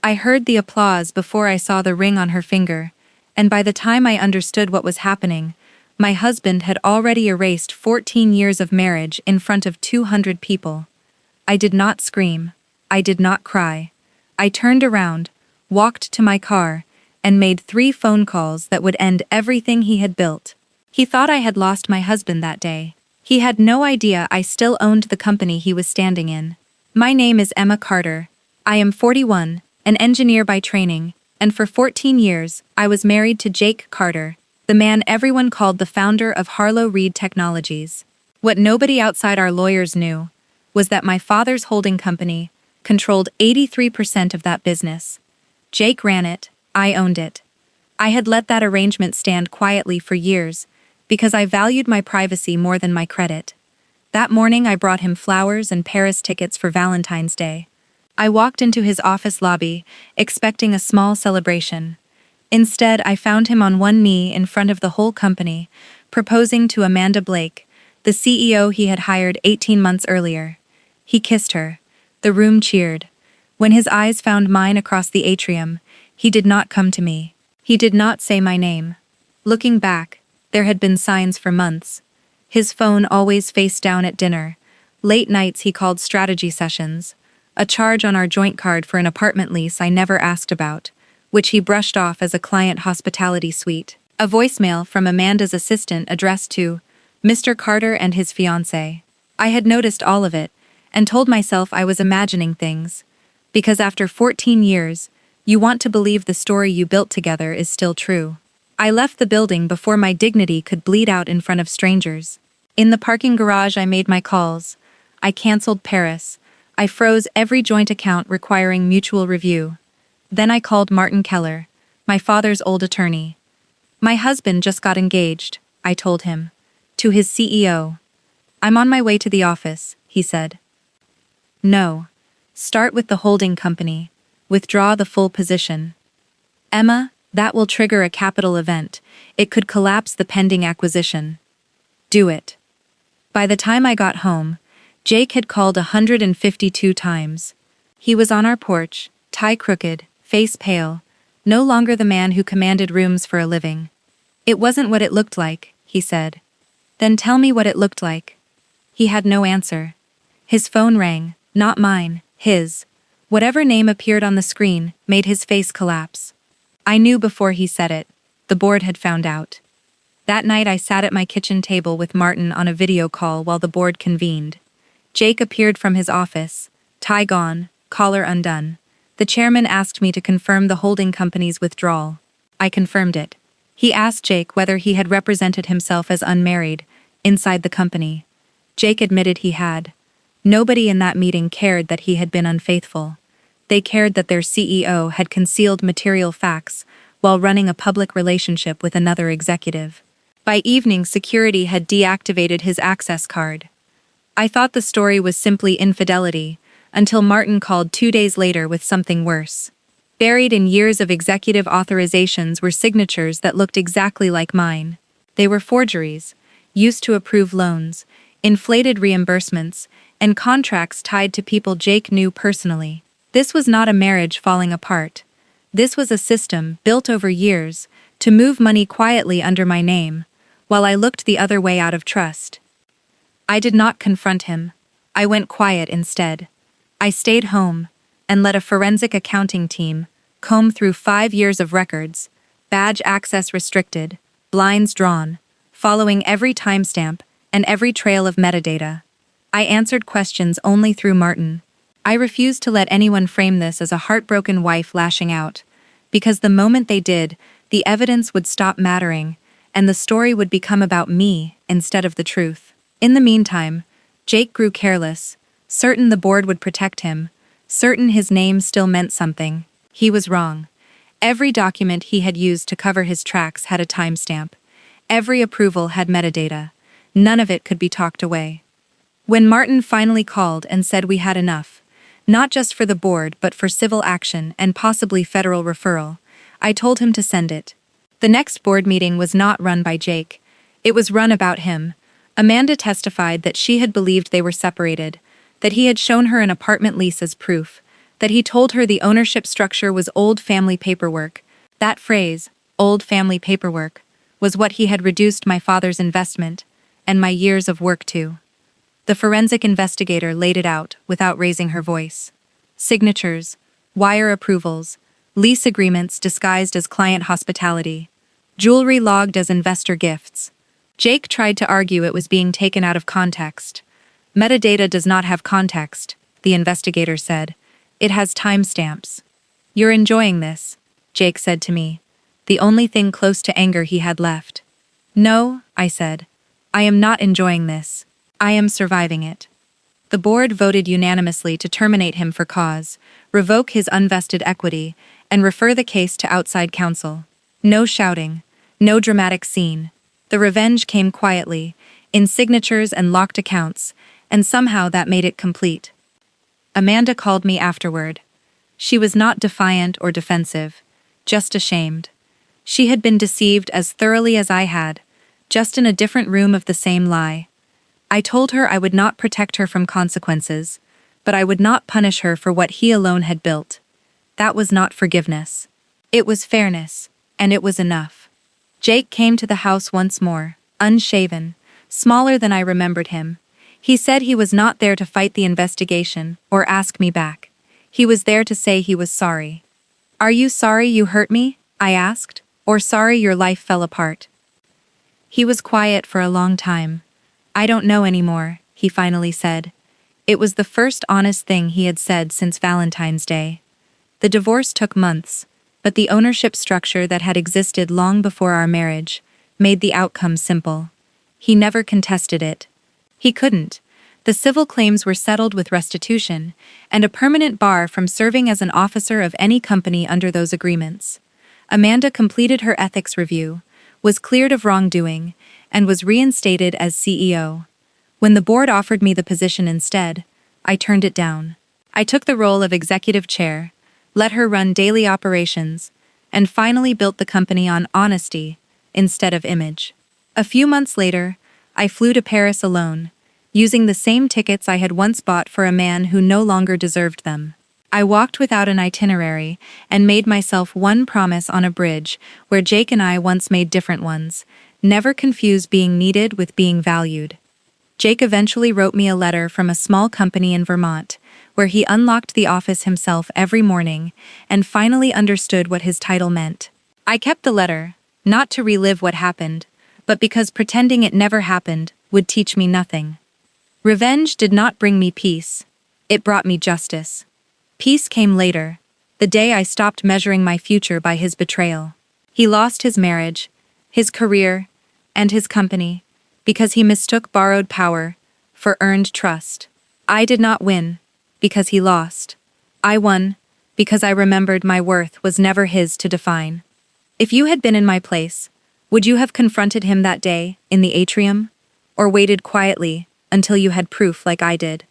I heard the applause before I saw the ring on her finger, and by the time I understood what was happening, my husband had already erased 14 years of marriage in front of 200 people. I did not scream. I did not cry. I turned around, walked to my car, and made 3 phone calls that would end everything he had built. He thought I had lost my husband that day. He had no idea I still owned the company he was standing in. My name is Emma Carter. I am 41, an engineer by training, and for 14 years, I was married to Jake Carter, the man everyone called the founder of Harlow Reed Technologies. What nobody outside our lawyers knew was that my father's holding company controlled 83% of that business. Jake ran it, I owned it. I had let that arrangement stand quietly for years because I valued my privacy more than my credit. That morning I brought him flowers and Paris tickets for Valentine's Day. I walked into his office lobby, expecting a small celebration. Instead, I found him on one knee in front of the whole company, proposing to Amanda Blake, the CEO he had hired 18 months earlier. He kissed her. The room cheered. When his eyes found mine across the atrium, he did not come to me. He did not say my name. Looking back, there had been signs for months. His phone always face down at dinner. Late nights he called strategy sessions. A charge on our joint card for an apartment lease I never asked about, which he brushed off as a client hospitality suite. A voicemail from Amanda's assistant addressed to Mr. Carter and his fiancée. I had noticed all of it, and told myself I was imagining things. Because after 14 years, you want to believe the story you built together is still true. I left the building before my dignity could bleed out in front of strangers. In the parking garage I made my calls. I canceled Paris. I froze every joint account requiring mutual review. Then I called Martin Keller, my father's old attorney. My husband just got engaged, I told him. To his CEO. I'm on my way to the office, he said. No. Start with the holding company. Withdraw the full position. Emma, that will trigger a capital event. It could collapse the pending acquisition. Do it. By the time I got home, Jake had called 152 times. He was on our porch, tie crooked, face pale, no longer the man who commanded rooms for a living. It wasn't what it looked like, he said. Then tell me what it looked like. He had no answer. His phone rang, not mine, his. Whatever name appeared on the screen made his face collapse. I knew before he said it. The board had found out. That night I sat at my kitchen table with Martin on a video call while the board convened. Jake appeared from his office, tie gone, collar undone. The chairman asked me to confirm the holding company's withdrawal. I confirmed it. He asked Jake whether he had represented himself as unmarried inside the company. Jake admitted he had. Nobody in that meeting cared that he had been unfaithful. They cared that their CEO had concealed material facts while running a public relationship with another executive. By evening, security had deactivated his access card. I thought the story was simply infidelity, until Martin called 2 days later with something worse. Buried in years of executive authorizations were signatures that looked exactly like mine. They were forgeries, used to approve loans, inflated reimbursements, and contracts tied to people Jake knew personally. This was not a marriage falling apart. This was a system built over years to move money quietly under my name, while I looked the other way out of trust. I did not confront him. I went quiet instead. I stayed home and let a forensic accounting team comb through 5 years of records, badge access restricted, blinds drawn, following every timestamp and every trail of metadata. I answered questions only through Martin. I refused to let anyone frame this as a heartbroken wife lashing out, because the moment they did, the evidence would stop mattering, and the story would become about me instead of the truth. In the meantime, Jake grew careless, certain the board would protect him, certain his name still meant something. He was wrong. Every document he had used to cover his tracks had a timestamp. Every approval had metadata. None of it could be talked away. When Martin finally called and said we had enough, not just for the board but for civil action and possibly federal referral, I told him to send it. The next board meeting was not run by Jake. It was run about him. Amanda testified that she had believed they were separated, that he had shown her an apartment lease as proof, that he told her the ownership structure was old family paperwork. That phrase, old family paperwork, was what he had reduced my father's investment and my years of work to. The forensic investigator laid it out without raising her voice. Signatures, wire approvals, lease agreements disguised as client hospitality, jewelry logged as investor gifts. Jake tried to argue it was being taken out of context. Metadata does not have context, the investigator said. It has timestamps. You're enjoying this, Jake said to me, the only thing close to anger he had left. No, I said. I am not enjoying this. I am surviving it. The board voted unanimously to terminate him for cause, revoke his unvested equity, and refer the case to outside counsel. No shouting, no dramatic scene. The revenge came quietly, in signatures and locked accounts, and somehow that made it complete. Amanda called me afterward. She was not defiant or defensive, just ashamed. She had been deceived as thoroughly as I had, just in a different room of the same lie. I told her I would not protect her from consequences, but I would not punish her for what he alone had built. That was not forgiveness. It was fairness, and it was enough. Jake came to the house once more, unshaven, smaller than I remembered him. He said he was not there to fight the investigation or ask me back. He was there to say he was sorry. Are you sorry you hurt me? I asked, or sorry your life fell apart? He was quiet for a long time. I don't know anymore, he finally said. It was the first honest thing he had said since Valentine's Day. The divorce took months, but the ownership structure that had existed long before our marriage made the outcome simple. He never contested it. He couldn't. The civil claims were settled with restitution and a permanent bar from serving as an officer of any company under those agreements. Amanda completed her ethics review, was cleared of wrongdoing, and was reinstated as CEO. When the board offered me the position instead, I turned it down. I took the role of executive chair, let her run daily operations, and finally built the company on honesty instead of image. A few months later, I flew to Paris alone, using the same tickets I had once bought for a man who no longer deserved them. I walked without an itinerary and made myself one promise on a bridge where Jake and I once made different ones: never confuse being needed with being valued. Jake eventually wrote me a letter from a small company in Vermont, where he unlocked the office himself every morning and finally understood what his title meant. I kept the letter, not to relive what happened, but because pretending it never happened would teach me nothing. Revenge did not bring me peace. It brought me justice. Peace came later, the day I stopped measuring my future by his betrayal. He lost his marriage, his career, and his company, because he mistook borrowed power for earned trust. I did not win, because he lost. I won, because I remembered my worth was never his to define. If you had been in my place, would you have confronted him that day, in the atrium? Or waited quietly, until you had proof like I did?